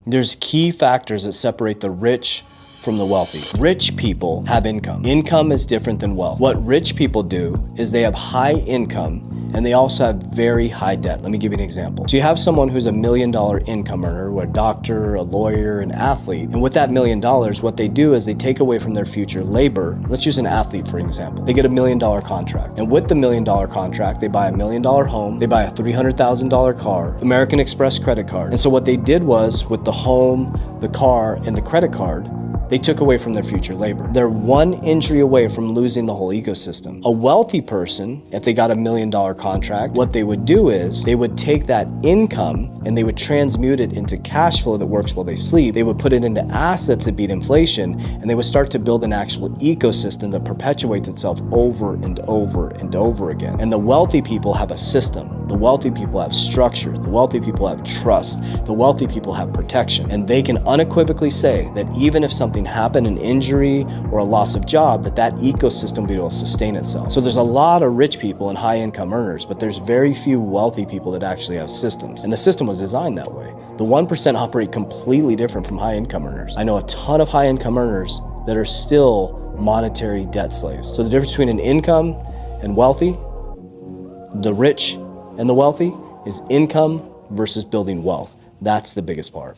There's key factors that separate the rich from the wealthy. Rich people have income. Income is different than wealth. What rich people do is they have high income and they also have very high debt. Let me give you an example. So you have someone who's $1 million income earner, or a doctor, a lawyer, an athlete. And with that $1 million, what they do is they take away from their future labor. Let's use an athlete, for example. They get $1 million contract. And with the $1 million contract, they buy a $1 million home, they buy a $300,000 car, American Express credit card. And so what they did was, with the home, the car, and the credit card, they took away from their future labor. They're one injury away from losing the whole ecosystem. A wealthy person, if they got a $1 million contract, what they would do is they would take that income and they would transmute it into cash flow that works while they sleep. They would put it into assets that beat inflation, and they would start to build an actual ecosystem that perpetuates itself over and over and over again. And the wealthy people have a system. The wealthy people have structure. The wealthy people have trust. The wealthy people have protection. And they can unequivocally say that even if something happened, an injury or a loss of job, that ecosystem will be able to sustain itself. So there's a lot of rich people and high income earners, but there's very few wealthy people that actually have systems. And the system was designed that way. The 1% operate completely different from high income earners. I know a ton of high income earners that are still monetary debt slaves. So the difference between an income and wealthy, the rich and the wealthy, is income versus building wealth. That's the biggest part.